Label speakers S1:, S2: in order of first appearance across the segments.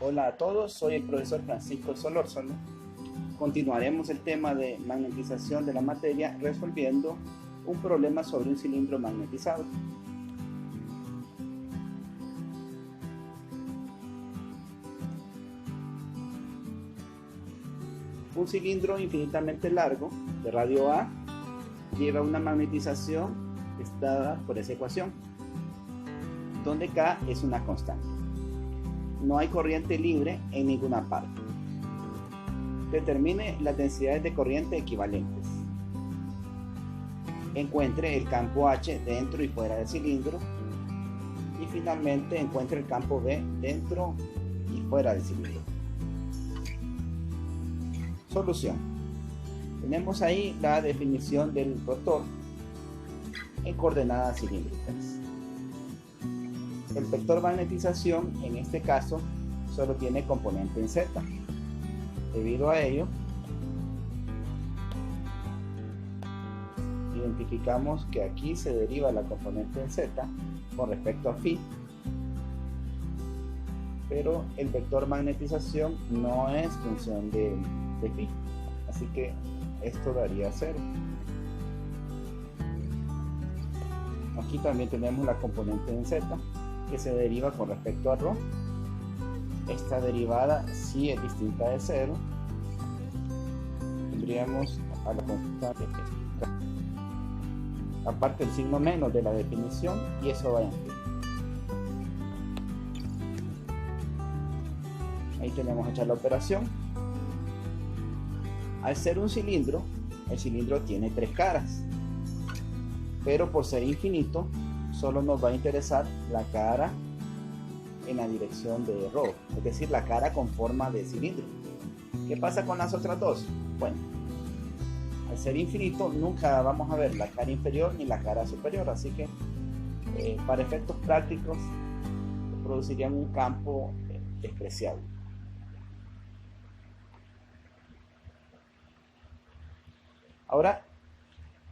S1: Hola a todos, soy el profesor Francisco Solórzano. Continuaremos el tema de magnetización de la materia resolviendo un problema sobre un cilindro magnetizado. Un cilindro infinitamente largo de radio A lleva una magnetización dada por esa ecuación, donde K es una constante. No hay corriente libre en ninguna parte. Determine las densidades de corriente equivalentes. Encuentre el campo H dentro y fuera del cilindro. Y finalmente encuentre el campo B dentro y fuera del cilindro. Solución. Tenemos ahí la definición del rotor en coordenadas cilíndricas. El vector magnetización en este caso solo tiene componente en Z. Debido a ello, identificamos que aquí se deriva la componente en Z con respecto a phi, pero el vector magnetización no es función de phi, así que esto daría 0. Aquí también tenemos la componente en Z que se deriva con respecto a ρ. Esta derivada sí es distinta de 0. Tendríamos a la constante aparte el signo menos de la definición, y eso va en phi. Ahí tenemos hecha la operación. Al ser un cilindro, el cilindro tiene 3 caras, pero por ser infinito solo nos va a interesar la cara en la dirección de ρ, es decir, la cara con forma de cilindro. ¿Qué pasa con las otras dos? Bueno, al ser infinito nunca vamos a ver la cara inferior ni la cara superior, así que para efectos prácticos producirían un campo despreciable. Ahora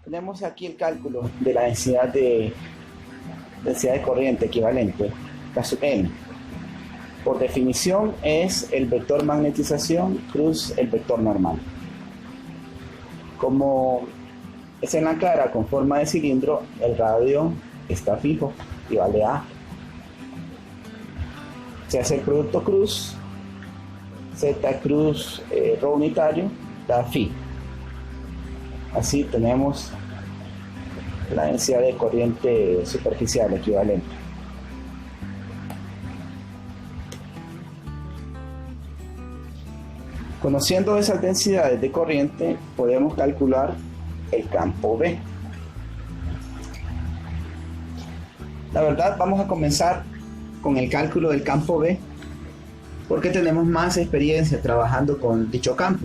S1: tenemos aquí el cálculo de la densidad de corriente equivalente, caso n. Por definición es el vector magnetización cruz el vector normal. Como es en la cara con forma de cilindro, el radio está fijo y vale A. Se hace el producto cruz, Z cruz ρ unitario, da phi. Así tenemos la densidad de corriente superficial equivalente. Conociendo esas densidades de corriente, podemos calcular el campo B. La verdad, vamos a comenzar con el cálculo del campo B, porque tenemos más experiencia trabajando con dicho campo.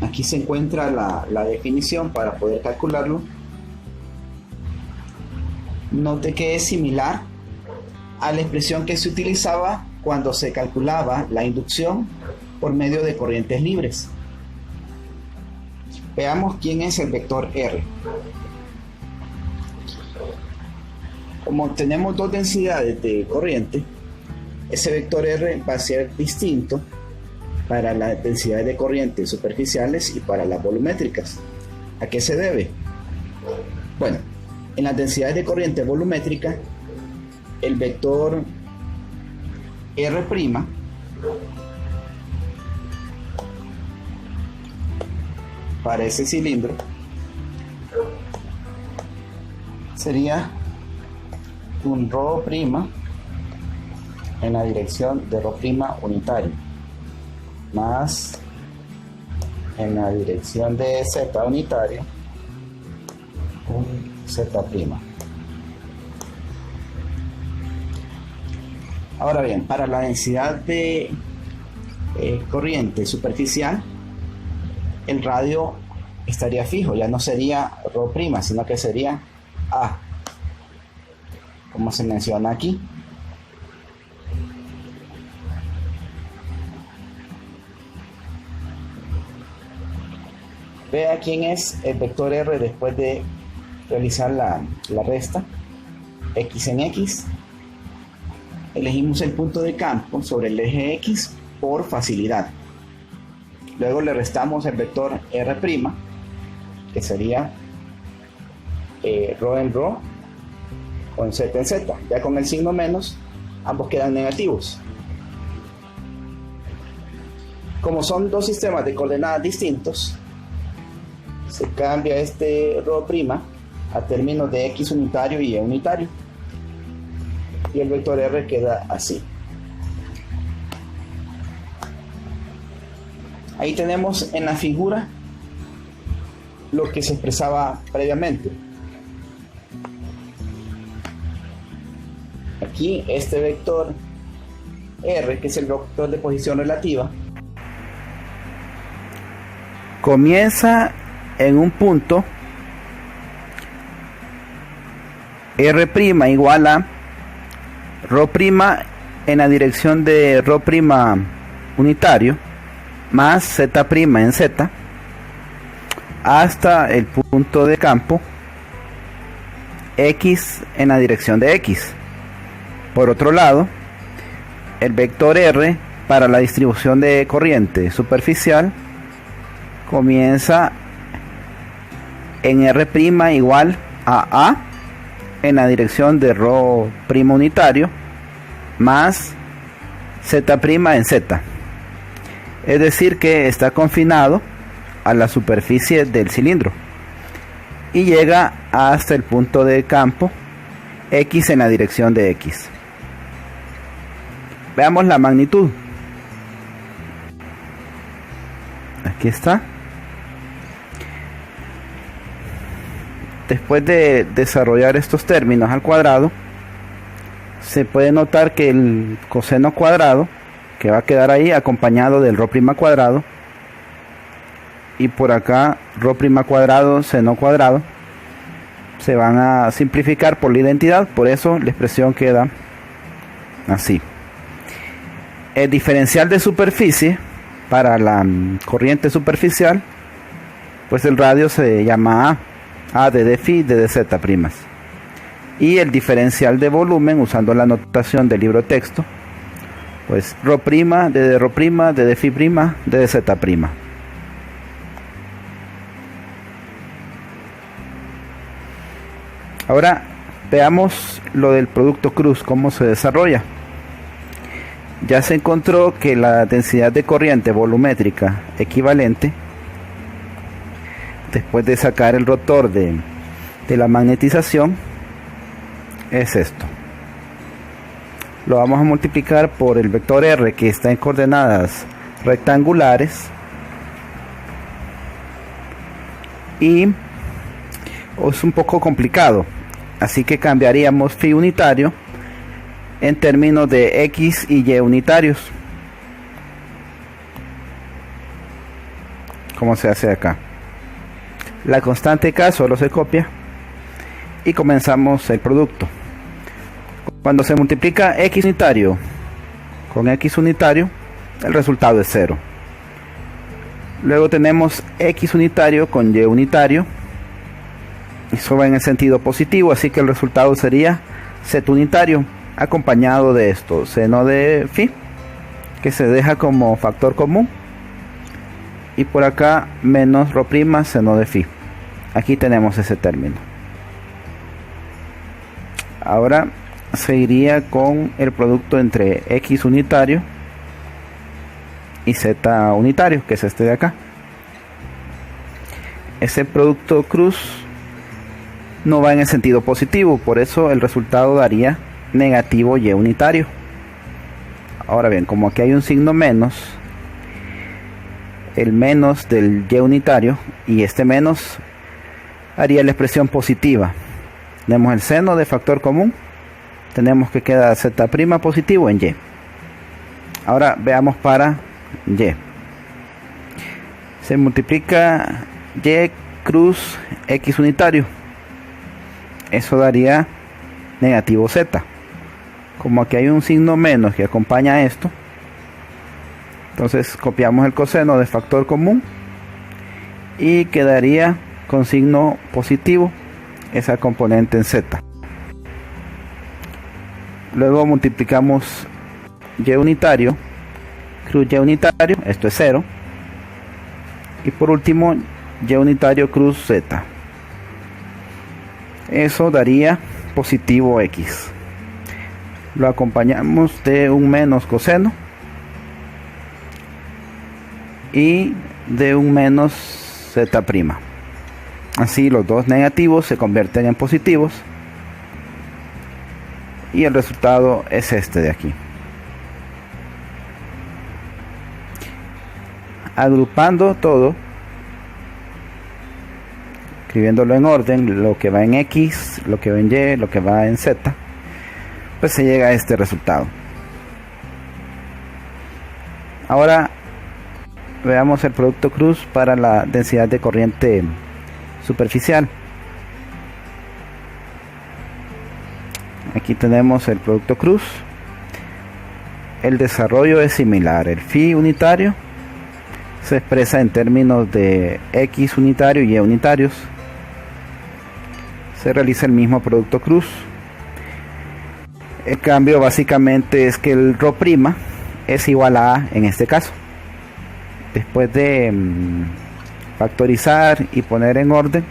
S1: Aquí se encuentra la definición para poder calcularlo. Note que es similar a la expresión que se utilizaba cuando se calculaba la inducción por medio de corrientes libres. Veamos quién es el vector R. Como tenemos dos densidades de corriente, ese vector R va a ser distinto para las densidades de corriente superficiales y para las volumétricas. ¿A qué se debe? Bueno, en las densidades de corriente volumétrica, el vector R' para ese cilindro sería un ρ' en la dirección de ρ' unitario, más en la dirección de Z unitario un Z'. Ahora bien, para la densidad de corriente superficial, el radio estaría fijo, ya no sería ρ', sino que sería A, como se menciona aquí. Vea quién es el vector R después de realizar la resta. X en X elegimos el punto de campo sobre el eje X por facilidad. Luego le restamos el vector R', que sería ρ en ρ con z en z. Ya con el signo menos, ambos quedan negativos. Como son dos sistemas de coordenadas distintos, se cambia este ρ' a términos de x unitario y y unitario. Y el vector R queda así. Ahí tenemos en la figura lo que se expresaba previamente. Aquí este vector R, que es el vector de posición relativa, comienza en un punto R' igual a ρ' en la dirección de ρ' unitario más z' en z hasta el punto de campo x en la dirección de x. Por otro lado, el vector R para la distribución de corriente superficial comienza en R' igual a en la dirección de ρ' unitario más z' en z. Es decir que está confinado a la superficie del cilindro y llega hasta el punto de campo x en la dirección de x. Veamos la magnitud. Aquí está. Después de desarrollar estos términos al cuadrado, se puede notar que el coseno cuadrado, que va a quedar ahí acompañado del ρ' cuadrado, y por acá ρ' cuadrado, seno cuadrado, se van a simplificar por la identidad, por eso la expresión queda así. El diferencial de superficie para la corriente superficial, pues el radio se llama A de dφ de dz'. Y el diferencial de volumen, usando la notación del libro texto, pues ρ' de ρ', de dφ', de dz'. Ahora veamos lo del producto cruz, cómo se desarrolla. Ya se encontró que la densidad de corriente volumétrica equivalente, después de sacar el rotor de la magnetización, es esto. Lo vamos a multiplicar por el vector R, que está en coordenadas rectangulares, y es un poco complicado, así que cambiaríamos φ unitario en términos de x y y unitarios, como se hace acá. La constante K solo se copia y comenzamos el producto. Cuando se multiplica x unitario con x unitario, el resultado es 0. Luego tenemos x unitario con y unitario, eso va en el sentido positivo, así que el resultado sería z unitario, acompañado de esto, seno de φ, que se deja como factor común, y por acá menos ρ', seno de φ. Aquí tenemos ese término. Ahora se iría con el producto entre x unitario y z unitario, que es este de acá. Ese producto cruz no va en el sentido positivo, por eso el resultado daría negativo y unitario. Ahora bien, como aquí hay un signo menos, el menos del y unitario y este menos haría la expresión positiva. Tenemos el seno de factor común, tenemos que queda z' positivo en y. Ahora veamos para y. Se multiplica y cruz x unitario, eso daría negativo z. Como aquí hay un signo menos que acompaña a esto, entonces copiamos el coseno de factor común y quedaría con signo positivo esa componente en z. Luego multiplicamos y unitario, cruz y unitario, esto es 0. Y por último, y unitario cruz z. Eso daría positivo x. Lo acompañamos de un menos coseno y de un menos z'. Así los dos negativos se convierten en positivos y el resultado es este de aquí. Agrupando todo, escribiéndolo en orden, lo que va en x, lo que va en y, lo que va en z, pues se llega a este resultado. Ahora veamos el producto cruz para la densidad de corriente superficial. Aquí tenemos el producto cruz. El desarrollo es similar. El phi unitario se expresa en términos de x unitario y y unitarios. Se realiza el mismo producto cruz. El cambio básicamente es que el ρ' es igual a A en este caso. Después de factorizar y poner en orden,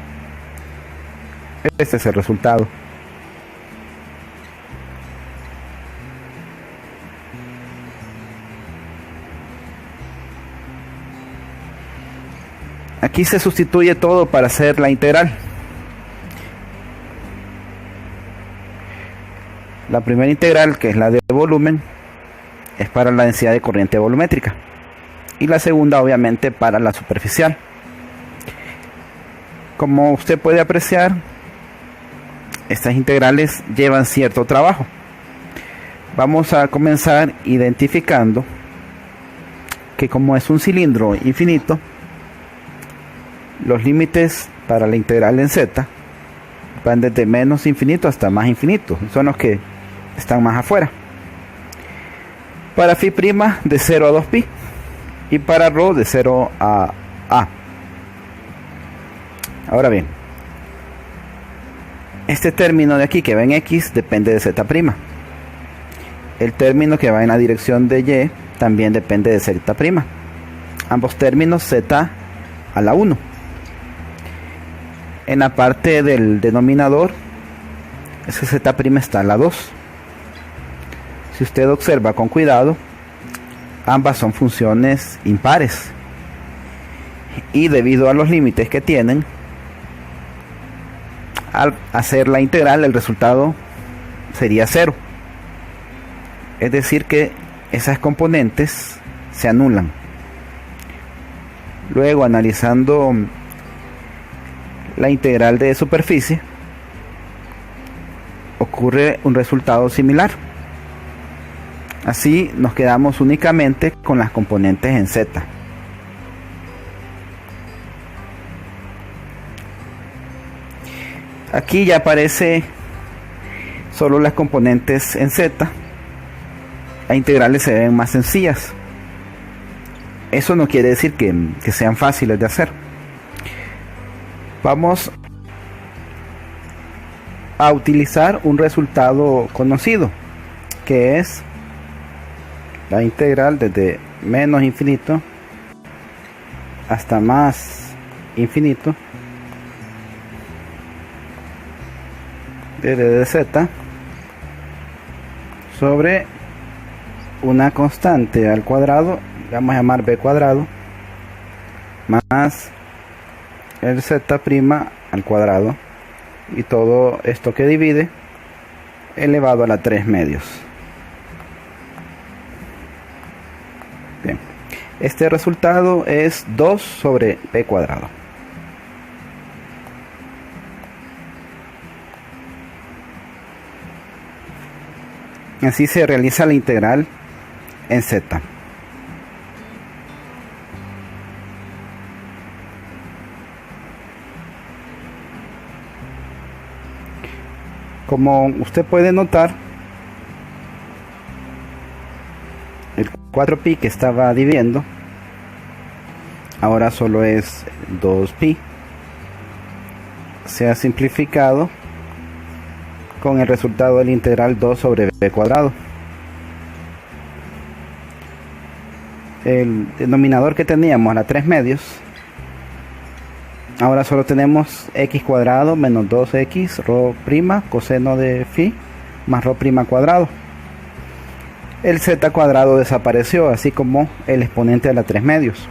S1: este es el resultado. Aquí se sustituye todo para hacer la integral. La primera integral, que es la de volumen, es para la densidad de corriente volumétrica. Y la segunda, obviamente, para la superficial. Como usted puede apreciar, estas integrales llevan cierto trabajo. Vamos a comenzar identificando que como es un cilindro infinito, los límites para la integral en z van desde menos infinito hasta más infinito. Son los que están más afuera. Para phi' de 0 a 2pi y para ρ de 0 a a. Ahora bien, este término de aquí que va en x depende de z'. El término que va en la dirección de y también depende de z'. Ambos términos z a la 1. En la parte del denominador, ese z' está a la 2. Si usted observa con cuidado, ambas son funciones impares. Y debido a los límites que tienen, al hacer la integral, el resultado sería 0. Es decir que esas componentes se anulan. Luego, analizando la integral de superficie, ocurre un resultado similar. Así nos quedamos únicamente con las componentes en z. Aquí ya aparece solo las componentes en z. Las integrales se ven más sencillas. Eso no quiere decir que sean fáciles de hacer. Vamos a utilizar un resultado conocido, que es la integral desde menos infinito hasta más infinito de d de z sobre una constante al cuadrado, vamos a llamar b cuadrado, más el z' al cuadrado, y todo esto que divide elevado a la 3 medios. Bien, este resultado es 2 sobre b cuadrado. Así se realiza la integral en z. Como usted puede notar, el 4pi que estaba dividiendo ahora solo es 2pi. Se ha simplificado con el resultado del integral 2 sobre b cuadrado. El denominador que teníamos a la 3 medios, ahora solo tenemos x cuadrado menos 2x rho prima coseno de phi más rho prima cuadrado. El z cuadrado desapareció, así como el exponente de la 3 medios.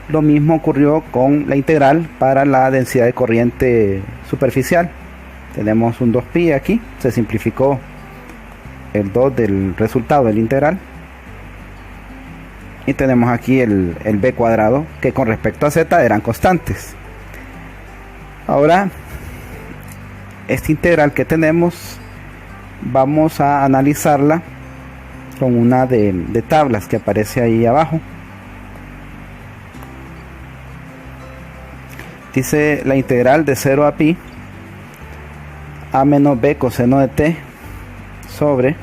S1: Lo mismo ocurrió con la integral para la densidad de corriente superficial. Tenemos un 2pi aquí, se simplificó el 2 del resultado del integral. Y tenemos aquí el b cuadrado, que con respecto a z eran constantes. Ahora, esta integral que tenemos, vamos a analizarla con una de tablas que aparece ahí abajo. Dice la integral de 0 a pi a menos b coseno de t sobre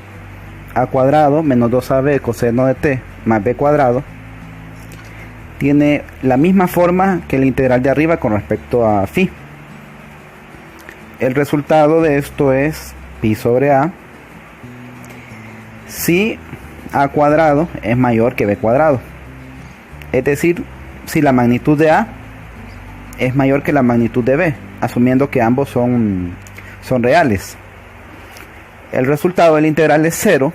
S1: a cuadrado menos 2ab coseno de t más b cuadrado. Tiene la misma forma que la integral de arriba con respecto a phi. El resultado de esto es pi sobre a si a cuadrado es mayor que b cuadrado. Es decir, si la magnitud de a es mayor que la magnitud de b, asumiendo que ambos son reales. El resultado del integral es 0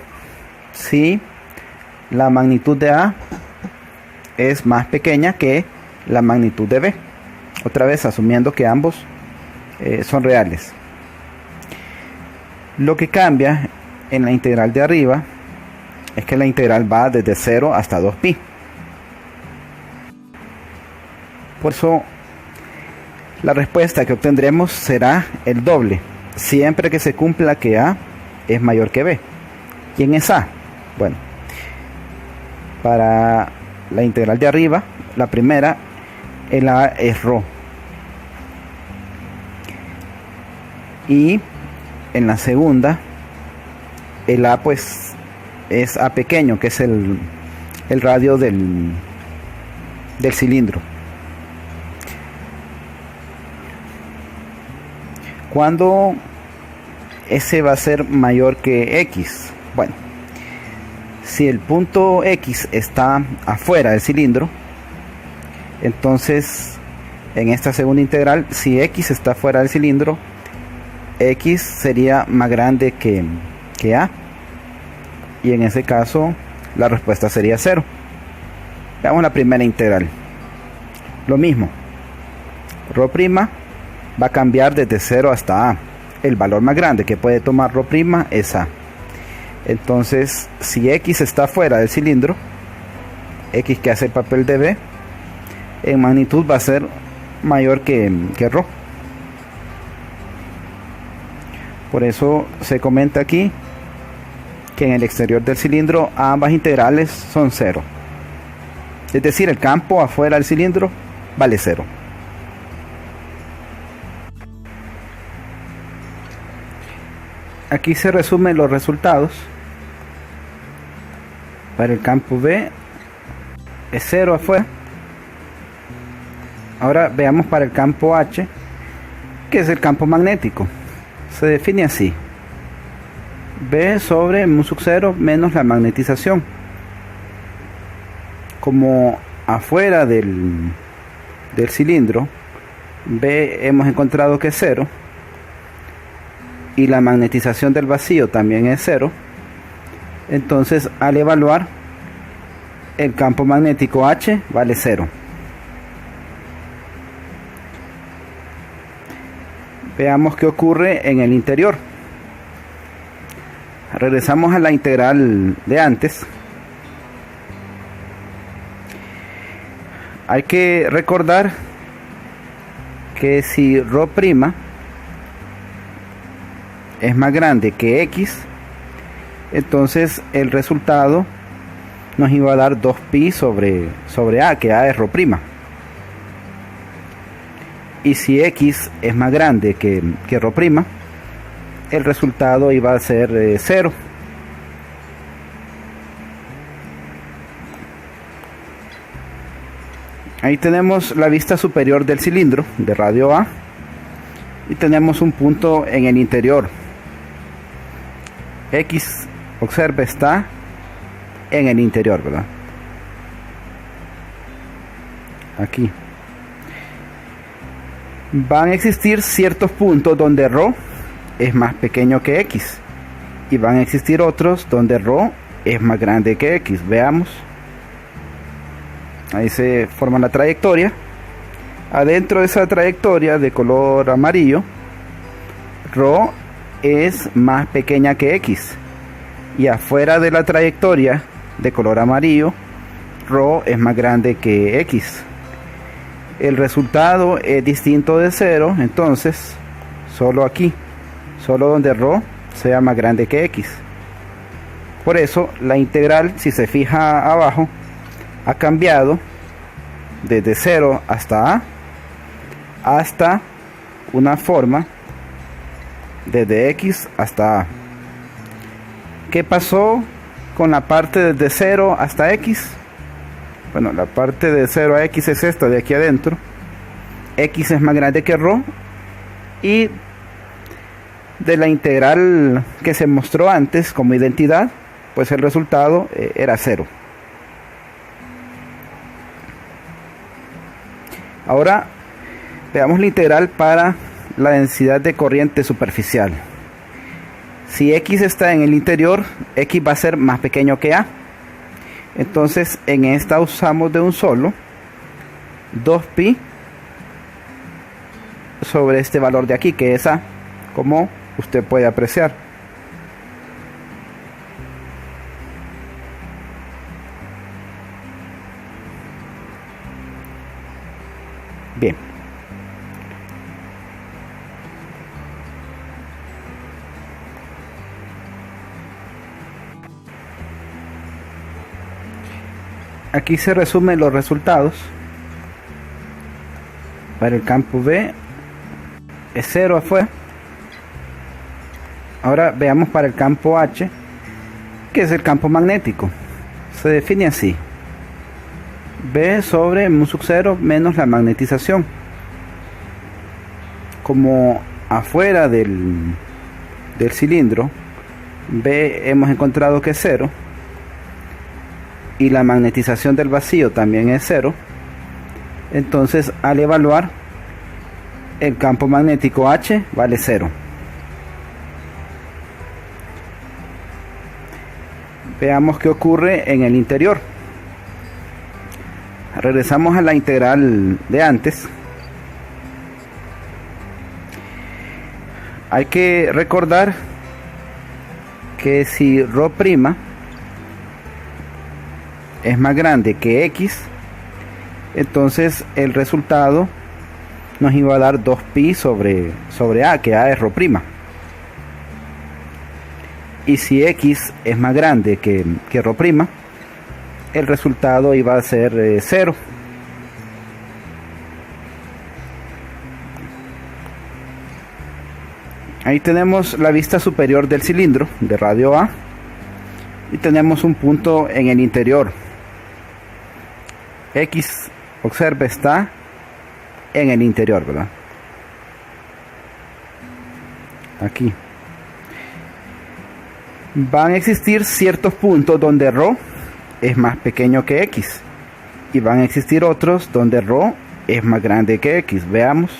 S1: si la magnitud de a es más pequeña que la magnitud de b, otra vez asumiendo que ambos son reales. Lo que cambia en la integral de arriba es que la integral va desde 0 hasta 2pi. Por eso la respuesta que obtendremos será el doble, siempre que se cumpla que a es mayor que b. ¿Quién es a? Bueno, para la integral de arriba, la primera, el a es rho. Y en la segunda, el a pues es a pequeño, que es el radio del cilindro. ¿Cuándo ese va a ser mayor que x? Bueno, si el punto x está afuera del cilindro, entonces en esta segunda integral, si x está fuera del cilindro, x sería más grande que a, y en ese caso la respuesta sería 0. Veamos la primera integral. Lo mismo, rho prima va a cambiar desde 0 hasta a. El valor más grande que puede tomar rho prima es a. Entonces, si x está fuera del cilindro, x que hace el papel de b, en magnitud va a ser mayor que rho. Por eso se comenta aquí que en el exterior del cilindro ambas integrales son 0. Es decir, el campo afuera del cilindro vale 0. Aquí se resumen los resultados. Para el campo B es 0 afuera. Ahora veamos para el campo H, que es el campo magnético. Se define así: B sobre mu sub 0 menos la magnetización. Como afuera del cilindro B hemos encontrado que es 0, y la magnetización del vacío también es 0, entonces al evaluar, el campo magnético H vale 0. Veamos qué ocurre en el interior. Regresamos a la integral de antes. Hay que recordar que si rho prima es más grande que x, entonces el resultado nos iba a dar 2pi sobre a, que a es rho prima. Y si x es más grande que rho prima, el resultado iba a ser 0. Ahí tenemos la vista superior del cilindro de radio A. y tenemos un punto en el interior. X, observe, está en el interior, ¿verdad? Aquí van a existir ciertos puntos donde ρ es más pequeño que X, y van a existir otros donde ρ es más grande que X. Veamos. Ahí se forma la trayectoria. Adentro de esa trayectoria de color amarillo, ρ es más pequeña que X, y afuera de la trayectoria de color amarillo, ρ es más grande que X. El resultado es distinto de 0, entonces solo aquí, solo donde ρ sea más grande que X. Por eso la integral, si se fija abajo, ha cambiado desde 0 hasta a, hasta una forma desde X hasta a. ¿Qué pasó con la parte desde 0 hasta X? Bueno, la parte de 0 a X es esta de aquí adentro. X es más grande que ρ, y de la integral que se mostró antes como identidad, pues el resultado era 0. Ahora veamos la integral para la densidad de corriente superficial. Si X está en el interior, X va a ser más pequeño que A. Entonces en esta usamos de un solo 2pi sobre este valor de aquí, que es A, como usted puede apreciar. Bien. Aquí se resumen los resultados. Para el campo B es 0 afuera. Ahora veamos para el campo H, que es el campo magnético. Se define así: B sobre mu sub 0 menos la magnetización. Como afuera del cilindro B hemos encontrado que es 0, y la magnetización del vacío también es 0, entonces al evaluar el campo magnético H vale 0. Veamos qué ocurre en el interior. Regresamos a la integral de antes. Hay que recordar que si ρ' es más grande que X, entonces el resultado nos iba a dar 2pi sobre A, que A es ρ'. Y si X es más grande que ρ', el resultado iba a ser 0. Ahí tenemos la vista superior del cilindro de radio A, y tenemos un punto en el interior. X, observe, está en el interior, ¿verdad? Aquí van a existir ciertos puntos donde ρ es más pequeño que X, y van a existir otros donde ρ es más grande que X. Veamos.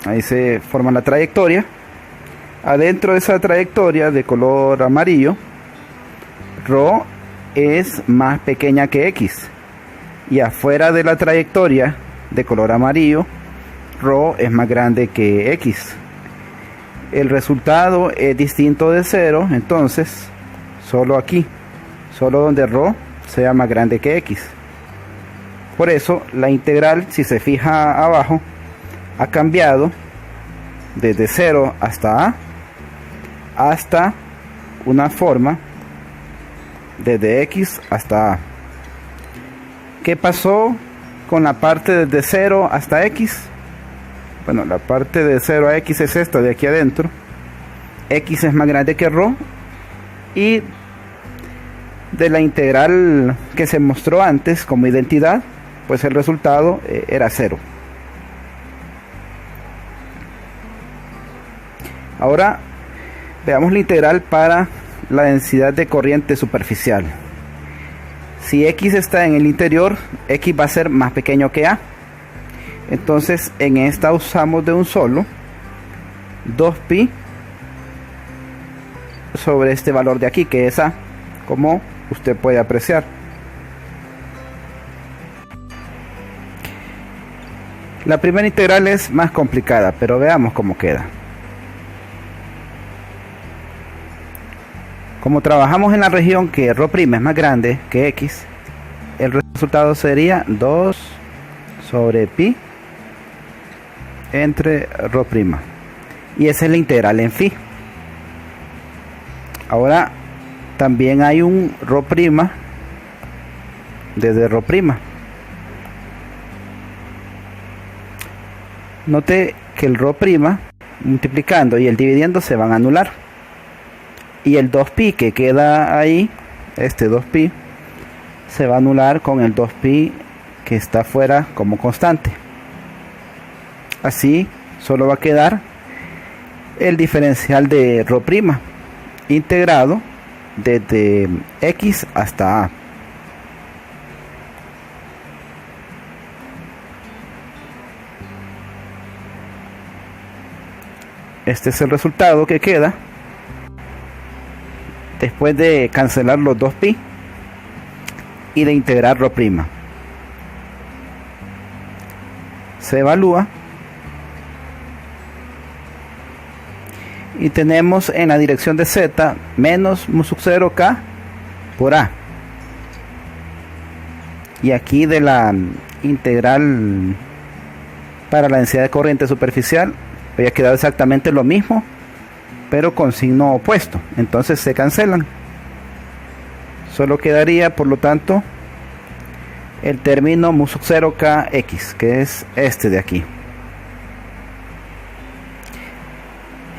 S1: Ahí se forma la trayectoria. Adentro de esa trayectoria de color amarillo, ρ es más pequeña que X, y afuera de la trayectoria de color amarillo, ρ es más grande que X. El resultado es distinto de 0, entonces solo aquí, solo donde ρ sea más grande que X. Por eso la integral, si se fija abajo, ha cambiado desde 0 hasta A, hasta una forma desde X hasta A. ¿Qué pasó con la parte desde 0 hasta X? Bueno, la parte de 0 a X es esta de aquí adentro. X es más grande que ρ, y de la integral que se mostró antes como identidad, pues el resultado era 0. Ahora veamos la integral para la densidad de corriente superficial. Si X está en el interior, X va a ser más pequeño que A. Entonces en esta usamos de un solo 2pi sobre este valor de aquí, que es A, como usted puede apreciar. La primera integral es más complicada, pero veamos cómo queda. Como trabajamos en la región que ρ' es más grande que X, el resultado sería 2 sobre pi entre ρ'. Y esa es la integral en phi. Ahora también hay un ρ' desde ρ'. Note que el ρ' multiplicando y el dividiendo se van a anular. Y el 2pi que queda ahí, este 2pi, se va a anular con el 2pi que está afuera como constante. Así solo va a quedar el diferencial de ρ' integrado desde X hasta A. Este es el resultado que queda después de cancelar los 2pi y de integrar ρ'. Se evalúa y tenemos en la dirección de z menos mu sub 0k por A. Y aquí de la integral para la densidad de corriente superficial había quedado exactamente lo mismo, pero con signo opuesto. Entonces se cancelan. Solo quedaría, por lo tanto, el término mu sub 0kx, que es este de aquí.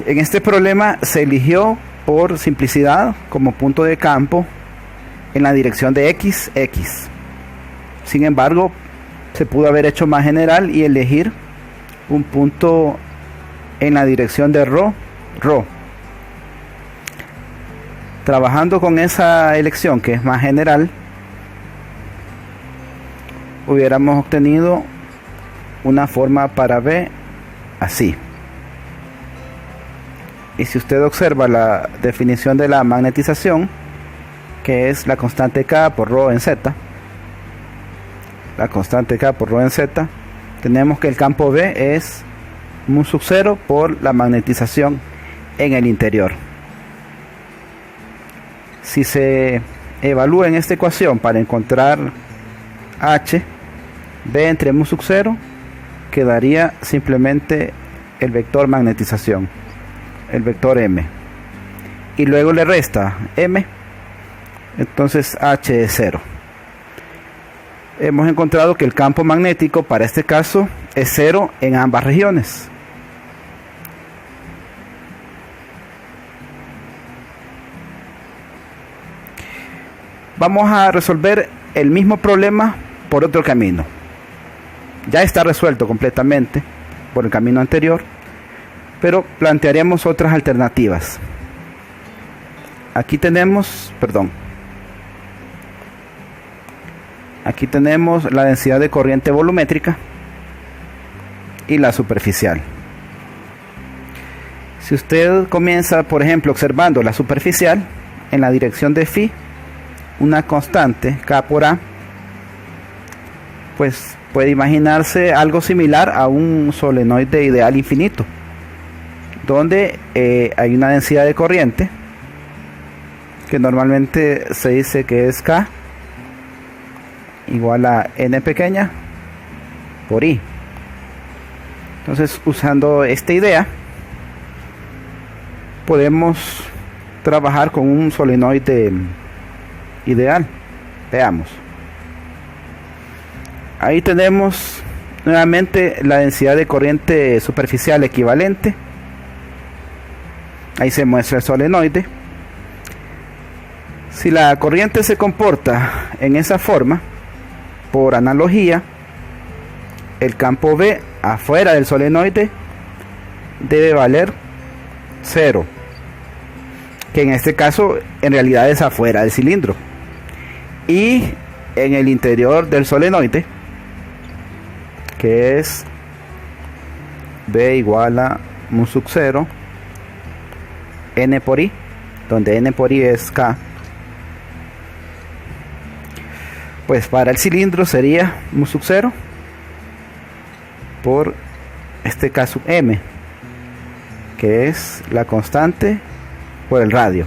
S1: En este problema se eligió por simplicidad como punto de campo en la dirección de x. Sin embargo, se pudo haber hecho más general y elegir un punto en la dirección de ρ. Trabajando con esa elección que es más general, hubiéramos obtenido una forma para B así. Y si usted observa la definición de la magnetización, que es la constante K por ρ en Z, tenemos que el campo B es mu sub 0 por la magnetización en el interior. Si se evalúa en esta ecuación para encontrar H, B entre mu sub 0, quedaría simplemente el vector magnetización, el vector M, y luego le resta M, entonces H es 0. Hemos encontrado que el campo magnético para este caso es 0 en ambas regiones. Vamos a resolver el mismo problema por otro camino. Ya está resuelto completamente por el camino anterior, pero plantearemos otras alternativas. Aquí tenemos la densidad de corriente volumétrica y la superficial. Si usted comienza, por ejemplo, observando la superficial en la dirección de phi, una constante K por A, pues puede imaginarse algo similar a un solenoide ideal infinito, donde hay una densidad de corriente que normalmente se dice que es K igual a N pequeña por I. Entonces, usando esta idea, podemos trabajar con un solenoide ideal. Veamos. Ahí tenemos nuevamente la densidad de corriente superficial equivalente. Ahí se muestra el solenoide. Si la corriente se comporta en esa forma, por analogía, el campo B afuera del solenoide debe valer
S2: 0, que en este caso en realidad es afuera del cilindro, y en el interior del solenoide, que es B igual a mu sub 0 N por I, donde N por I es K, pues para el cilindro sería mu sub 0 por este K sub M, que es la constante por el radio,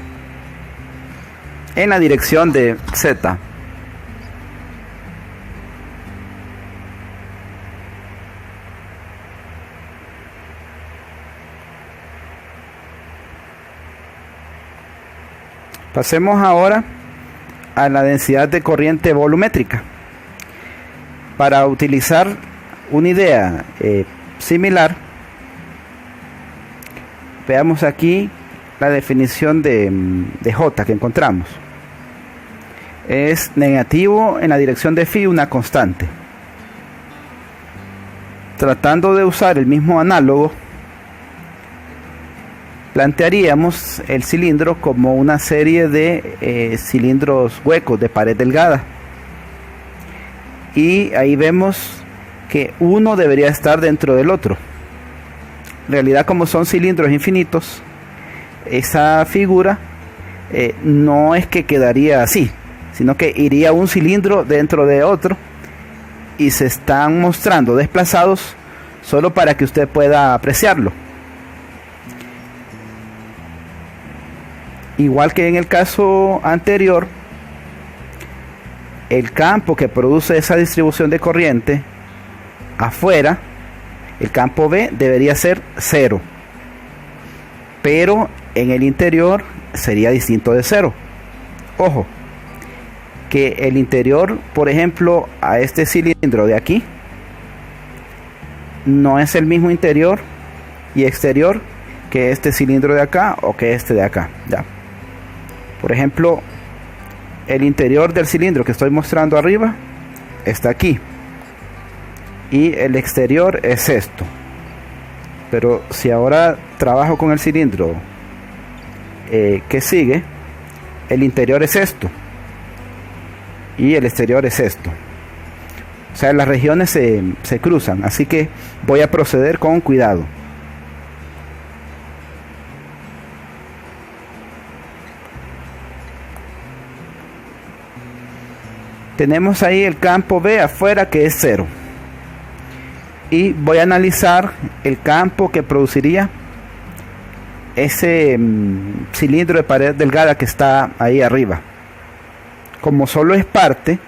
S2: en la dirección de Z. Pasemos ahora a la densidad de corriente volumétrica. Para utilizar una idea similar, veamos aquí la definición de J que encontramos. Es negativo en la dirección de phi, una constante. Tratando de usar el mismo análogo, plantearíamos el cilindro como una serie de cilindros huecos de pared delgada, y ahí vemos que uno debería estar dentro del otro. En realidad, como son cilindros infinitos, esa figura no es que quedaría así, sino que iría un cilindro dentro de otro y se están mostrando desplazados solo para que usted pueda apreciarlo. Igual que en el caso anterior, el campo que produce esa distribución de corriente afuera, el campo B, debería ser 0, pero en el interior sería distinto de 0. Ojo, que el interior, por ejemplo, a este cilindro de aquí, no es el mismo interior y exterior que este cilindro de acá o que este de acá. Ya. Por ejemplo, el interior del cilindro que estoy mostrando arriba está aquí, y el exterior es esto. Pero si ahora trabajo con el cilindro que sigue, el interior es esto y el exterior es esto. O sea, las regiones se cruzan, así que voy a proceder con cuidado. Tenemos ahí el campo B afuera, que es 0. Y voy a analizar el campo que produciría ese cilindro de pared delgada que está ahí arriba. Como solo es parte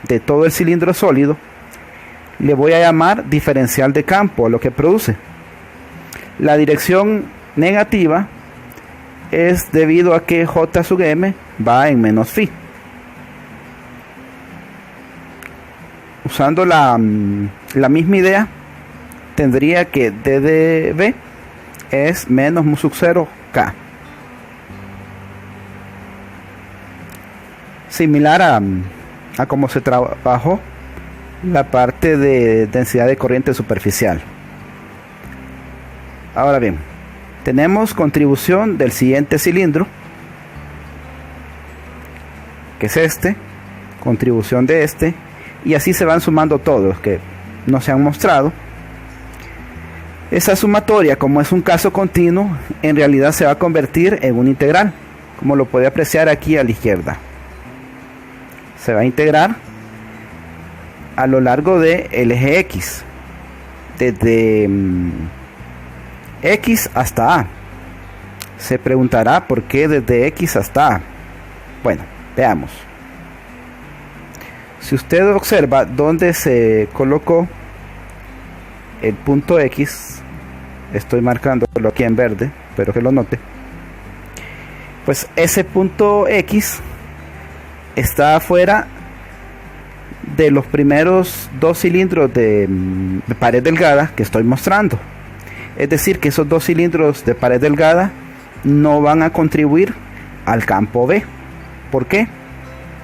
S2: de todo el cilindro sólido, le voy a llamar diferencial de campo a lo que produce. La dirección negativa es debido a que J sub M va en menos phi. Usando la misma idea, tendría que D de B es menos mu sub 0 K. Similar a cómo se trabajó la parte de densidad de corriente superficial. Ahora bien, tenemos contribución del siguiente cilindro, que es este, contribución de este, y así se van sumando todos los que no se han mostrado. Esa sumatoria, como es un caso continuo, en realidad se va a convertir en un integral, como lo puede apreciar aquí a la izquierda. Se va a integrar a lo largo del eje X, desde X hasta A. Se preguntará por qué desde X hasta A. Bueno, veamos. Si usted observa dónde se colocó el punto X, estoy marcándolo aquí en verde, pero que lo note, pues ese punto X está afuera de los primeros dos cilindros de pared delgada que estoy mostrando. Es decir, que esos dos cilindros de pared delgada no van a contribuir al campo B. ¿Por qué?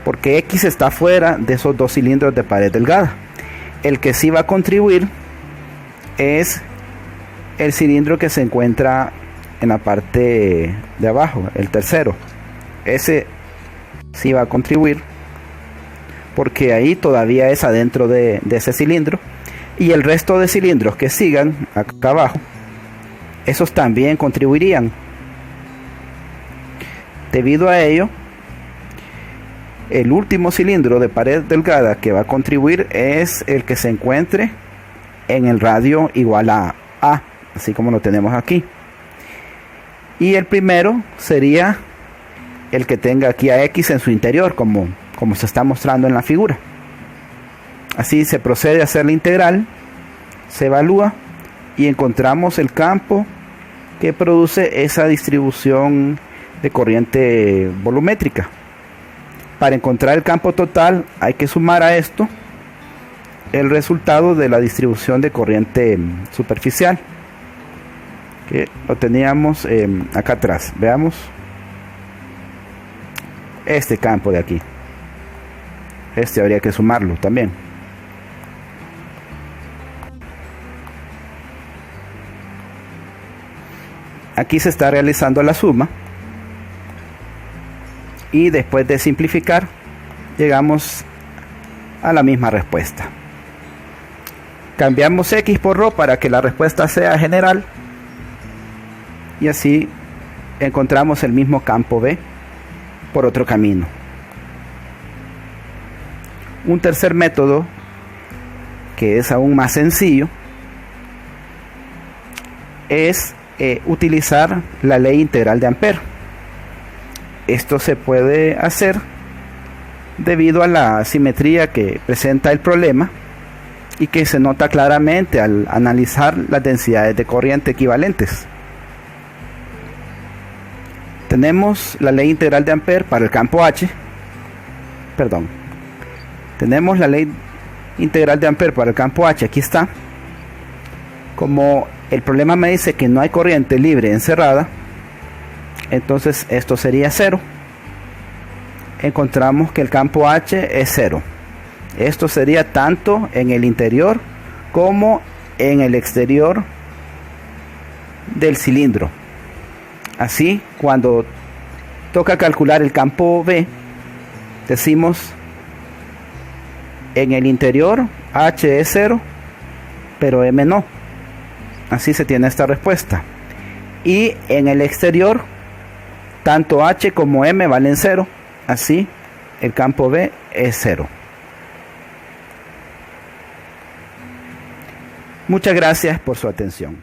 S2: Porque X está fuera de esos dos cilindros de pared delgada. El que sí va a contribuir es el cilindro que se encuentra en la parte de abajo, el tercero. Ese sí va a contribuir porque ahí todavía es adentro de ese cilindro, y el resto de cilindros que sigan acá abajo, esos también contribuirían. Debido a ello, el último cilindro de pared delgada que va a contribuir es el que se encuentre en el radio igual a A, así como lo tenemos aquí. Y el primero sería el que tenga aquí a X en su interior, como se está mostrando en la figura. Así se procede a hacer la integral, se evalúa y encontramos el campo que produce esa distribución de corriente volumétrica. Para encontrar el campo total hay que sumar a esto el resultado de la distribución de corriente superficial, que lo teníamos acá atrás. Veamos este campo de aquí. Este habría que sumarlo también. Aquí se está realizando la suma y después de simplificar llegamos a la misma respuesta. Cambiamos X por ρ para que la respuesta sea general y así encontramos el mismo campo B por otro camino. Un tercer método, que es aún más sencillo, es utilizar la ley integral de Ampère. Esto se puede hacer debido a la simetría que presenta el problema y que se nota claramente al analizar las densidades de corriente equivalentes. Tenemos la ley integral de Ampère para el campo H. Tenemos la ley integral de Ampère para el campo H, aquí está. Como el problema me dice que no hay corriente libre encerrada, entonces esto sería 0. Encontramos que el campo H es 0. Esto sería tanto en el interior como en el exterior del cilindro. Así, cuando toca calcular el campo B, decimos en el interior H es 0, pero M no. Así se tiene esta respuesta. Y en el exterior, tanto H como M valen 0. Así, el campo B es 0. Muchas gracias por su atención.